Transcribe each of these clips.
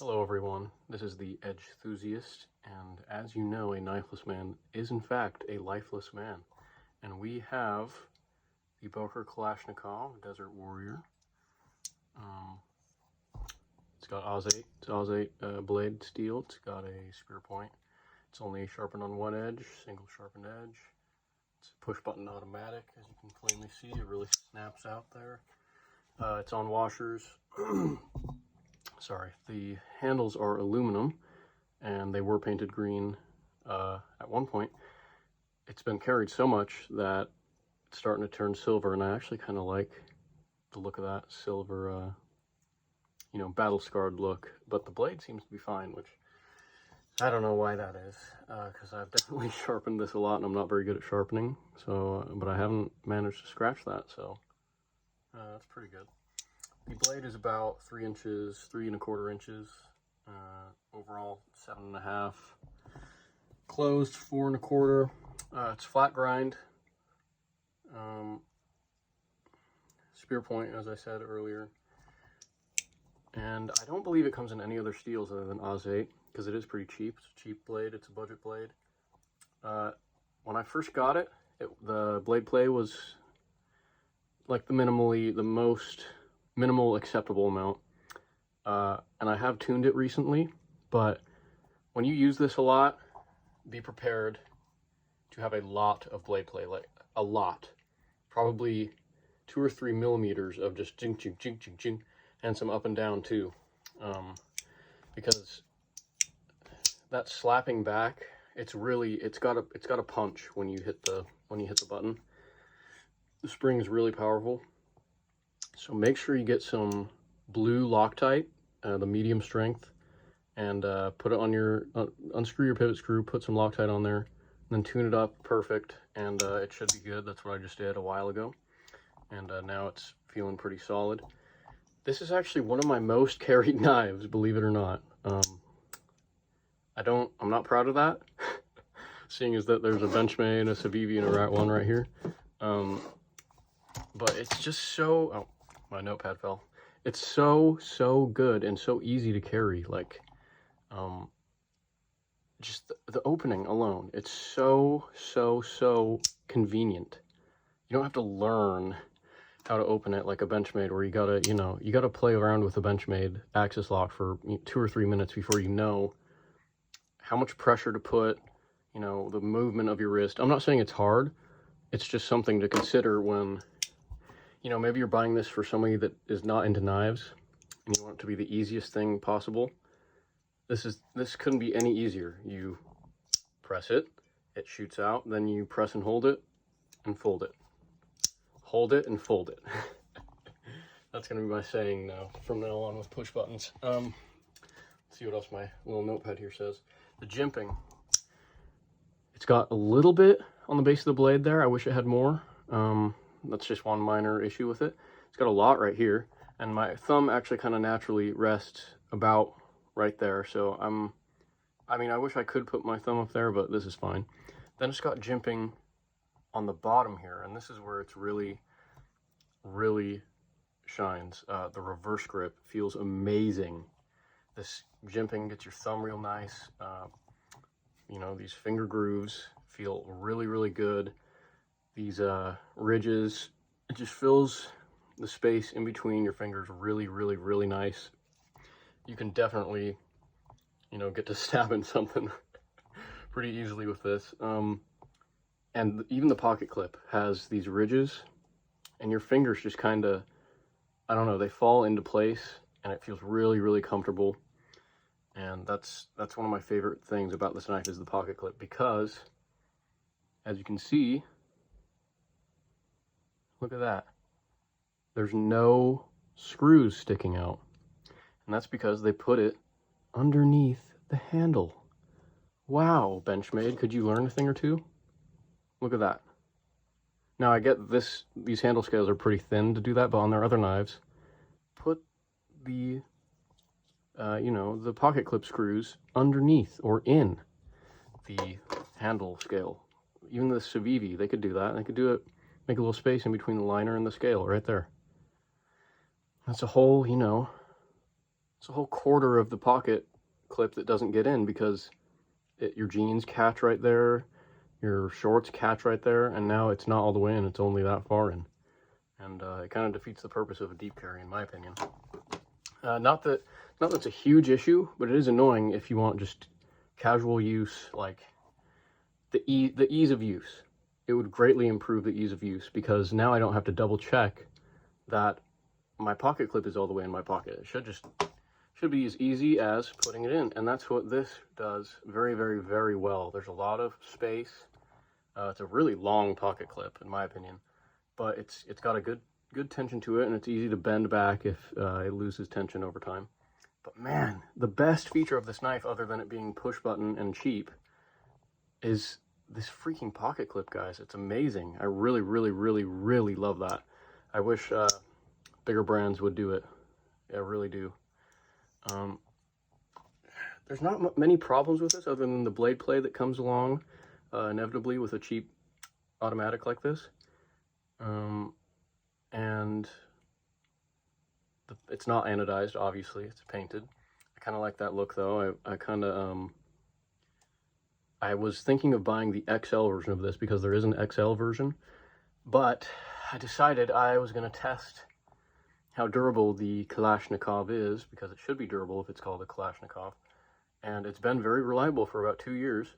Hello everyone, this is the Edge Enthusiast, and as you know, a knifeless man is in fact a lifeless man. And we have the Boker Kalashnikov, Desert Warrior. It's got Oz 8 blade steel, it's got a spear point. It's only sharpened on one edge, single sharpened edge. It's a push button automatic, as you can plainly see, it really snaps out there. It's on washers. Sorry, the handles are aluminum and they were painted green at one point. It's been carried so much that it's starting to turn silver, and I actually kind of like the look of that silver, battle scarred look. But the blade seems to be fine, which I don't know why that is, because I've definitely sharpened this a lot and I'm not very good at sharpening, so but I haven't managed to scratch that, so that's pretty good. The blade is about 3 inches, 3¼ inches, overall 7.5, closed 4¼ it's flat grind, spear point, as I said earlier, and I don't believe it comes in any other steels other than Oz 8, because it is pretty cheap. It's a cheap blade, it's a budget blade. When I first got it, the blade play was like the most minimal acceptable amount, and I have tuned it recently, but when you use this a lot, be prepared to have a lot of blade play, like a lot, probably 2 or 3 millimeters of just jing jing jing jing jing, and some up and down too, because that slapping back, it's got a punch when you hit the button. The spring is really powerful. So make sure you get some blue Loctite, the medium strength, and put it on your, unscrew your pivot screw, put some Loctite on there, then tune it up perfect, and it should be good. That's what I just did a while ago, and now it's feeling pretty solid. This is actually one of my most carried knives, believe it or not. I'm not proud of that, seeing as that there's a Benchmade, a Civivi, and a Rat 1 right here. But it's just so, oh, my notepad fell. It's so good and so easy to carry. Like, just the opening alone, it's so convenient. You don't have to learn how to open it like a Benchmade, where you gotta play around with a Benchmade axis lock for 2 or 3 minutes before you know how much pressure to put, the movement of your wrist. I'm not saying it's hard, it's just something to consider when, maybe you're buying this for somebody that is not into knives and you want it to be the easiest thing possible. This couldn't be any easier. You press it, it shoots out, then you press and hold it and fold it. Hold it and fold it. That's gonna be my saying now from now on with push buttons. Let's see what else my little notepad here says. The jimping. It's got a little bit on the base of the blade there. I wish it had more. That's just one minor issue with it. It's got a lot right here, and my thumb actually kind of naturally rests about right there. So I wish I could put my thumb up there, but this is fine. Then it's got jimping on the bottom here, and this is where it's really shines. The reverse grip feels amazing. This jimping gets your thumb real nice. These finger grooves feel really good. These ridges, it just fills the space in between your fingers really nice. You can definitely, get to stabbing something pretty easily with this. And even the pocket clip has these ridges, and your fingers just kind of, I don't know, they fall into place, and it feels really comfortable. And that's one of my favorite things about this knife, is the pocket clip, because as you can see, look at that. There's no screws sticking out. And that's because they put it underneath the handle. Wow, Benchmade, could you learn a thing or two? Look at that. Now I get these handle scales are pretty thin to do that, but on their other knives, put the the pocket clip screws underneath or in the handle scale. Even the Civivi, they could do that. They could do it, make a little space in between the liner and the scale right there. That's a whole, it's a whole quarter of the pocket clip that doesn't get in because your jeans catch right there, your shorts catch right there, and now it's not all the way in, it's only that far in. And it kind of defeats the purpose of a deep carry, in my opinion. Not that it's a huge issue, but it is annoying if you want just casual use, like the ease of use. It would greatly improve the ease of use because now I don't have to double check that my pocket clip is all the way in my pocket. It should be as easy as putting it in, and that's what this does very, very, very well. There's a lot of space. It's a really long pocket clip, in my opinion, but it's got a good tension to it, and it's easy to bend back if it loses tension over time. But man, the best feature of this knife, other than it being push button and cheap, is this freaking pocket clip, guys. It's amazing. I really, really, really, really love that. I wish bigger brands would do it. I really do. There's not many problems with this other than the blade play that comes along inevitably with a cheap automatic like this. And it's not anodized, obviously. It's painted. I kind of like that look, though. I kind of I was thinking of buying the XL version of this because there is an XL version, but I decided I was going to test how durable the Kalashnikov is, because it should be durable if it's called a Kalashnikov, and it's been very reliable for about 2 years.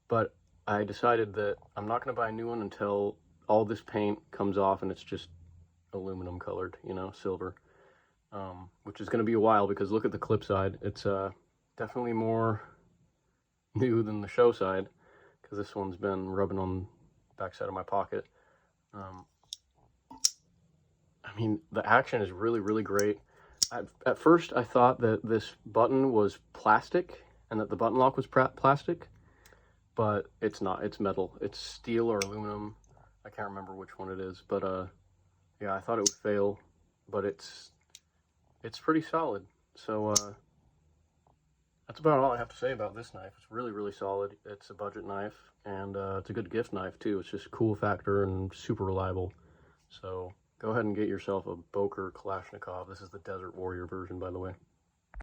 But I decided that I'm not going to buy a new one until all this paint comes off and it's just aluminum colored, you know, silver, which is going to be a while because look at the clip side. It's definitely more new than the show side because this one's been rubbing on the back side of my pocket. I mean, the action is really, really great. At first, I thought that this button was plastic and that the button lock was plastic, but it's not. It's metal. It's steel or aluminum. I can't remember which one it is, but yeah, I thought it would fail, but it's pretty solid. So that's about all I have to say about this knife. It's really, really solid. It's a budget knife, and it's a good gift knife too. It's just cool factor and super reliable. So go ahead and get yourself a Boker Kalashnikov. This is the Desert Warrior version, by the way.